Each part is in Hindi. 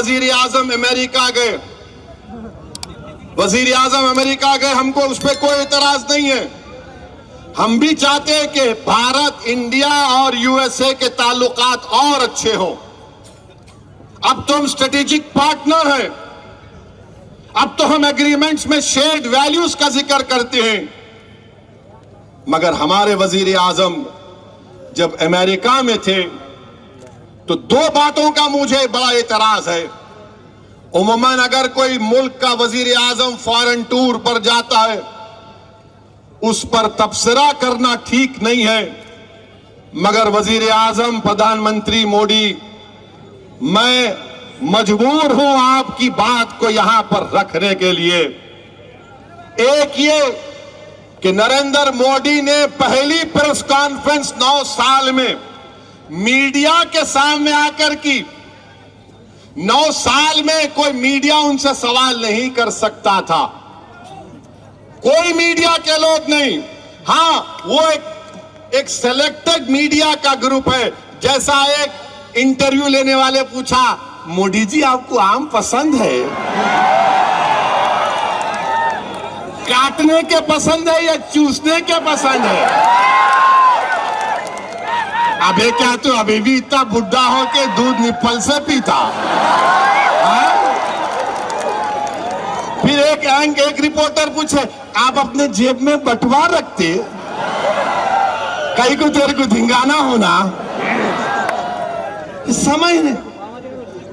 वजीर आजम अमेरिका गए, वजीर आजम अमेरिका गए, हमको उस पर कोई इतराज नहीं है। हम भी चाहते हैं कि भारत, इंडिया और यूएसए के ताल्लुकात और अच्छे हों। अब तो हम स्ट्रेटेजिक पार्टनर हैं, अब तो हम एग्रीमेंट्स में शेयर्ड वैल्यूज का जिक्र करते हैं। मगर हमारे वजीर आजम जब अमेरिका में थे तो दो बातों का मुझे बड़ा एतराज है। उमूमन अगर कोई मुल्क का वजीर आजम फॉरेन टूर पर जाता है, उस पर तबसरा करना ठीक नहीं है। मगर वजीर आजम प्रधानमंत्री मोदी, मैं मजबूर हूं आपकी बात को यहां पर रखने के लिए। एक ये कि नरेंद्र मोदी ने पहली प्रेस कॉन्फ्रेंस 9 साल में मीडिया के सामने आकर की। 9 साल में कोई मीडिया उनसे सवाल नहीं कर सकता था, कोई मीडिया के लोग नहीं। हां, वो एक सेलेक्टेड मीडिया का ग्रुप है। जैसा एक इंटरव्यू लेने वाले पूछा, मोदी जी आपको आम पसंद है? काटने के पसंद है या चूसने के पसंद है? अबे क्या तू अभी भी इतना बुढ़ा हो के दूध निप्पल से पीता? फिर एक रिपोर्टर पूछे, आप अपने जेब में बटुआ रखते, कहीं को तेरे को धिंगाना होना? समझ नहीं।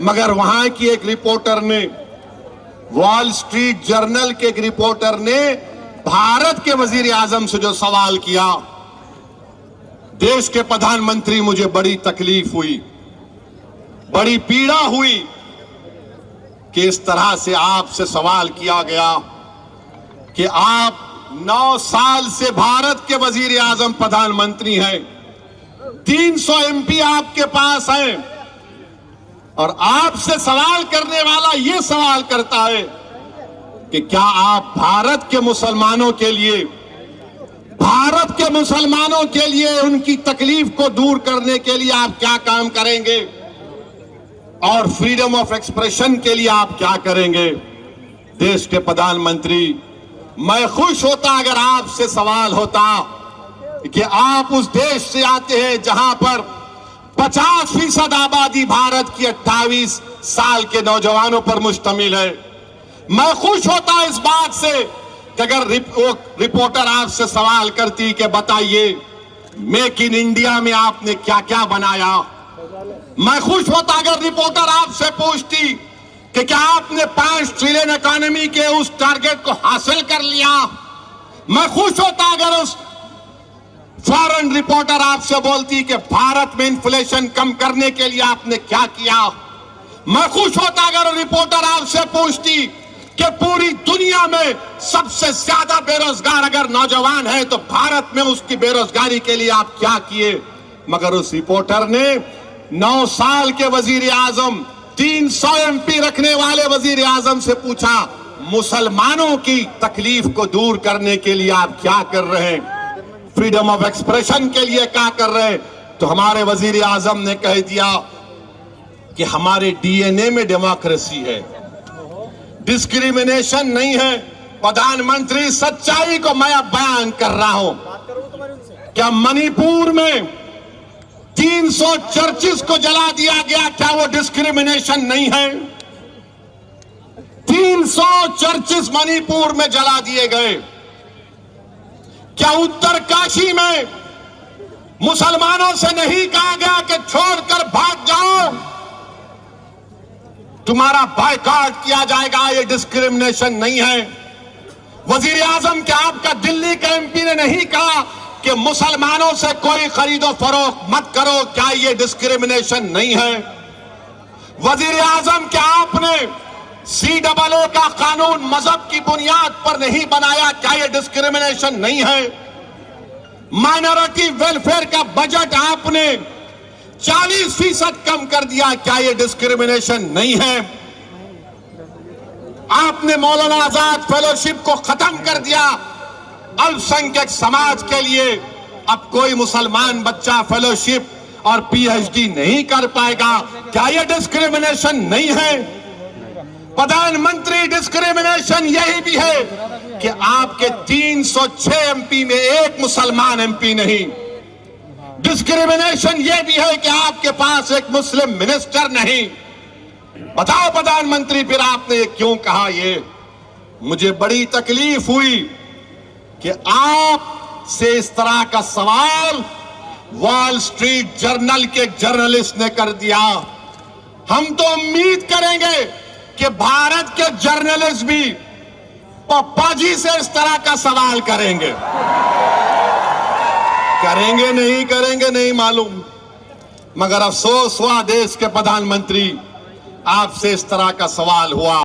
मगर वहां की एक रिपोर्टर ने, वॉल स्ट्रीट जर्नल के एक रिपोर्टर ने भारत के वजीर आजम से जो सवाल किया, देश के प्रधानमंत्री, मुझे बड़ी तकलीफ हुई, बड़ी पीड़ा हुई कि इस तरह से आपसे सवाल किया गया कि आप 9 साल से भारत के वजीर आजम प्रधानमंत्री हैं, 300 एमपी आपके पास हैं, और आपसे सवाल करने वाला ये सवाल करता है कि क्या आप भारत के मुसलमानों के लिए, भारत के मुसलमानों के लिए उनकी तकलीफ को दूर करने के लिए आप क्या काम करेंगे, और फ्रीडम ऑफ एक्सप्रेशन के लिए आप क्या करेंगे? देश के प्रधानमंत्री, मैं खुश होता अगर आपसे सवाल होता कि आप उस देश से आते हैं जहां पर 50% आबादी भारत की 28 साल के नौजवानों पर मुश्तमिल है। मैं खुश होता इस बात से कि अगर रिपोर्टर आपसे सवाल करती कि बताइए मेक इन इंडिया में आपने क्या क्या बनाया। मैं खुश होता अगर रिपोर्टर आपसे पूछती कि क्या आपने 5 ट्रिलियन इकोनॉमी के उस टारगेट को हासिल कर लिया। मैं खुश होता अगर उस फॉरेन रिपोर्टर आपसे बोलती कि भारत में इन्फ्लेशन कम करने के लिए आपने क्या किया। मैं खुश होता अगर रिपोर्टर आपसे पूछती कि पूरी दुनिया में सबसे ज्यादा बेरोजगार अगर नौजवान है तो भारत में उसकी बेरोजगारी के लिए आप क्या किए। मगर उस रिपोर्टर ने 9 साल के वजीर आजम, 300 एमपी रखने वाले वजीर आजम से पूछा, मुसलमानों की तकलीफ को दूर करने के लिए आप क्या कर रहे हैं, फ्रीडम ऑफ एक्सप्रेशन के लिए क्या कर रहे हैं। तो हमारे वजीर आजम ने कह दिया कि हमारे डीएनए में डेमोक्रेसी है, डिस्क्रिमिनेशन नहीं है। प्रधानमंत्री, सच्चाई को मैं अब बयान कर रहा हूं। क्या मणिपुर में 300 चर्चिस को जला दिया गया, क्या वो डिस्क्रिमिनेशन नहीं है? 300 चर्चिस मणिपुर में जला दिए गए। क्या उत्तरकाशी में मुसलमानों से नहीं कहा गया कि छोड़कर भाग जाओ, तुम्हारा बायकॉट किया जाएगा? ये डिस्क्रिमिनेशन नहीं है। वजीर आजम, क्या आपका दिल्ली के एमपी ने नहीं कहा कि मुसलमानों से कोई खरीदो फरोख्त मत करो, क्या ये डिस्क्रिमिनेशन नहीं है? वजीर आजम, क्या आपने CAA का कानून मजहब की बुनियाद पर नहीं बनाया, क्या ये डिस्क्रिमिनेशन नहीं है? माइनॉरिटी वेलफेयर का बजट आपने 40% कम कर दिया, क्या ये डिस्क्रिमिनेशन नहीं है? आपने मौलाना आजाद फेलोशिप को खत्म कर दिया अल्पसंख्यक समाज के लिए। अब कोई मुसलमान बच्चा फेलोशिप और PhD नहीं कर पाएगा, क्या ये डिस्क्रिमिनेशन नहीं है? प्रधानमंत्री, डिस्क्रिमिनेशन यही भी है कि आपके 306 एमपी में एक मुसलमान एमपी नहीं। डिस्क्रिमिनेशन यह भी है कि आपके पास एक मुस्लिम मिनिस्टर नहीं। बताओ प्रधानमंत्री, फिर आपने ये क्यों कहा? ये मुझे बड़ी तकलीफ हुई कि आप से इस तरह का सवाल वॉल स्ट्रीट जर्नल के जर्नलिस्ट ने कर दिया। हम तो उम्मीद करेंगे कि भारत के जर्नलिस्ट भी पप्पा जी से इस तरह का सवाल करेंगे। करेंगे नहीं मालूम, मगर अफसोस हुआ देश के प्रधानमंत्री, आपसे इस तरह का सवाल हुआ।